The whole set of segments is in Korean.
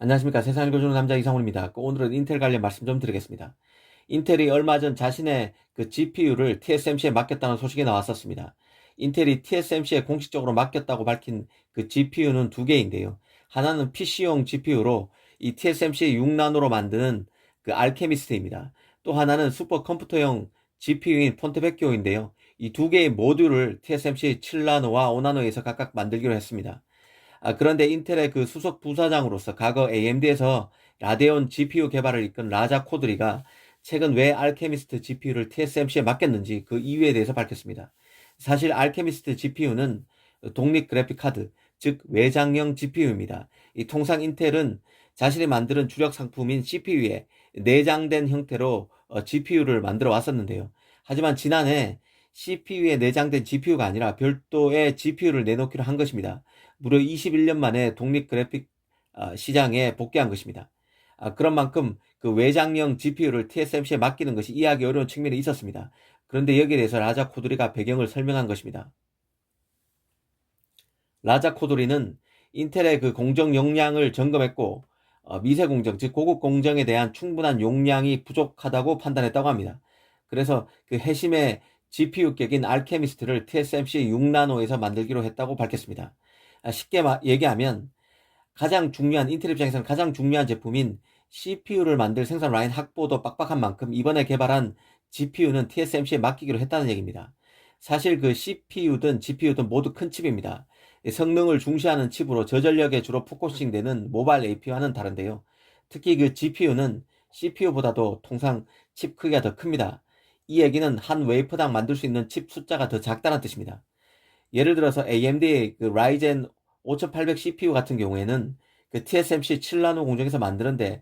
안녕하십니까. 세상을 읽어주는 남자 이상훈입니다. 오늘은 인텔 관련 말씀 좀 드리겠습니다. 인텔이 얼마 전 자신의 GPU를 TSMC에 맡겼다는 소식이 나왔었습니다. 인텔이 TSMC에 공식적으로 맡겼다고 밝힌 GPU는 두 개인데요. 하나는 PC용 GPU로 이 TSMC 6나노로 만드는 알케미스트입니다. 또 하나는 슈퍼컴퓨터용 GPU인 폰테베키오인데요. 이 두 개의 모듈을 TSMC 7나노와 5나노에서 각각 만들기로 했습니다. 그런데 인텔의 수석 부사장으로서 과거 AMD에서 라데온 GPU 개발을 이끈 라자 코드리가 최근 왜 알케미스트 GPU를 TSMC에 맡겼는지 그 이유에 대해서 밝혔습니다. 사실 알케미스트 GPU는 독립 그래픽 카드, 즉 외장형 GPU입니다. 통상 인텔은 자신이 만드는 주력 상품인 CPU에 내장된 형태로 GPU를 만들어 왔었는데요. 하지만 지난해 CPU에 내장된 GPU가 아니라 별도의 GPU를 내놓기로 한 것입니다. 무려 21년 만에 독립 그래픽 시장에 복귀한 것입니다. 그런 만큼 외장형 GPU를 TSMC에 맡기는 것이 이해하기 어려운 측면이 있었습니다. 그런데 여기에 대해서 라자 코두리가 배경을 설명한 것입니다. 라자 코두리는 인텔의 공정 용량을 점검했고 미세 공정, 즉 고급 공정에 대한 충분한 용량이 부족하다고 판단했다고 합니다. 그래서 핵심의 GPU격인 알케미스트를 TSMC 6나노에서 만들기로 했다고 밝혔습니다. 쉽게 얘기하면 인텔 입장에서는 가장 중요한 제품인 CPU를 만들 생산 라인 확보도 빡빡한 만큼 이번에 개발한 GPU는 TSMC에 맡기기로 했다는 얘기입니다. 사실 CPU든 GPU든 모두 큰 칩입니다. 성능을 중시하는 칩으로 저전력에 주로 포커싱되는 모바일 AP와는 다른데요. 특히 GPU는 CPU보다도 통상 칩 크기가 더 큽니다. 이 얘기는 한 웨이퍼당 만들 수 있는 칩 숫자가 더 작다는 뜻입니다. 예를 들어서 AMD의 라이젠 5800 CPU 같은 경우에는 TSMC 7나노 공정에서 만드는데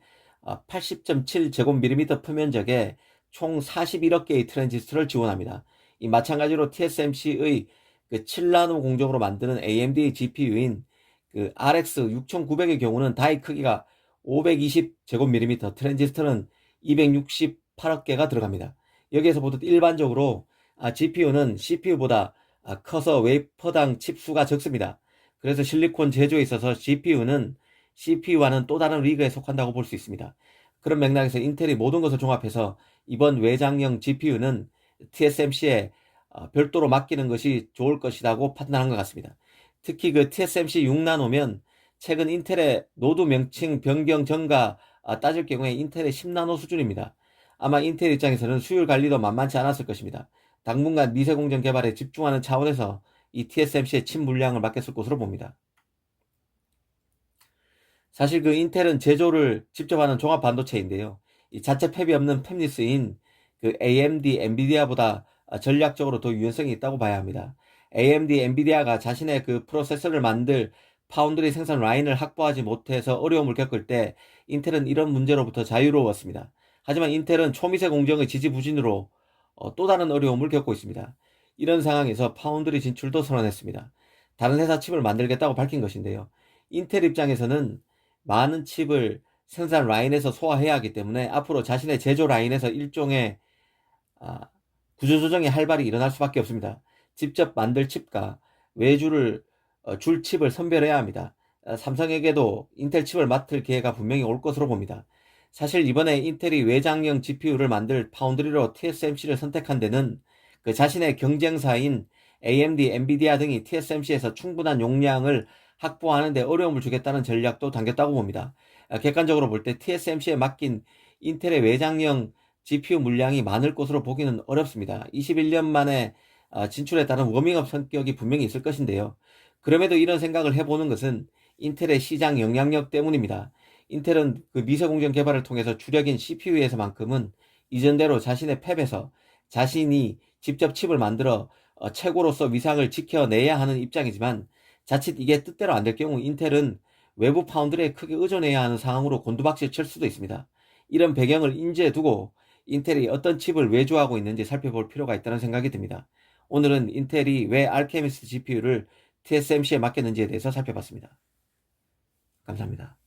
80.7 제곱밀리미터 표면적에 총 41억 개의 트랜지스터를 지원합니다. 이 마찬가지로 TSMC의 7나노 공정으로 만드는 AMD GPU인 RX 6900의 경우는 다이 크기가 520 제곱밀리미터, 트랜지스터는 268억 개가 들어갑니다. 여기에서 보듯 일반적으로 GPU는 CPU보다 커서 웨이퍼당 칩 수가 적습니다. 그래서 실리콘 제조에 있어서 GPU는 CPU와는 또 다른 리그에 속한다고 볼 수 있습니다. 그런 맥락에서 인텔이 모든 것을 종합해서 이번 외장형 GPU는 TSMC에 별도로 맡기는 것이 좋을 것이라고 판단한 것 같습니다. 특히 TSMC 6나노면 최근 인텔의 노드 명칭 변경 전과 따질 경우에 인텔의 10나노 수준입니다. 아마 인텔 입장에서는 수율 관리도 만만치 않았을 것입니다. 당분간 미세 공정 개발에 집중하는 차원에서 이 TSMC의 칩 물량을 맡겼을 것으로 봅니다. 사실 인텔은 제조를 직접 하는 종합 반도체인데요. 이 자체 팹이 없는 팹리스인 AMD, 엔비디아보다 전략적으로 더 유연성이 있다고 봐야 합니다. AMD, 엔비디아가 자신의 프로세서를 만들 파운드리 생산 라인을 확보하지 못해서 어려움을 겪을 때 인텔은 이런 문제로부터 자유로웠습니다. 하지만 인텔은 초미세 공정의 지지부진으로 또 다른 어려움을 겪고 있습니다. 이런 상황에서 파운드리 진출도 선언했습니다. 다른 회사 칩을 만들겠다고 밝힌 것인데요. 인텔 입장에서는 많은 칩을 생산 라인에서 소화해야 하기 때문에 앞으로 자신의 제조 라인에서 일종의 구조조정의 활발이 일어날 수밖에 없습니다. 직접 만들 칩과 외주를 줄 칩을 선별해야 합니다. 삼성에게도 인텔 칩을 맡을 기회가 분명히 올 것으로 봅니다. 사실 이번에 인텔이 외장형 GPU를 만들 파운드리로 TSMC를 선택한 데는 자신의 경쟁사인 AMD, 엔비디아 등이 TSMC에서 충분한 용량을 확보하는 데 어려움을 주겠다는 전략도 담겼다고 봅니다. 객관적으로 볼 때 TSMC에 맡긴 인텔의 외장형 GPU 물량이 많을 것으로 보기는 어렵습니다. 21년 만에 진출에 따른 워밍업 성격이 분명히 있을 것인데요. 그럼에도 이런 생각을 해보는 것은 인텔의 시장 영향력 때문입니다. 인텔은 미세공정 개발을 통해서 주력인 CPU에서만큼은 이전대로 자신의 팹에서 자신이 직접 칩을 만들어 최고로서 위상을 지켜내야 하는 입장이지만 자칫 이게 뜻대로 안 될 경우 인텔은 외부 파운드리에 크게 의존해야 하는 상황으로 곤두박질 칠 수도 있습니다. 이런 배경을 인지해 두고 인텔이 어떤 칩을 외주하고 있는지 살펴볼 필요가 있다는 생각이 듭니다. 오늘은 인텔이 왜 알케미스트 GPU를 TSMC에 맡겼는지에 대해서 살펴봤습니다. 감사합니다.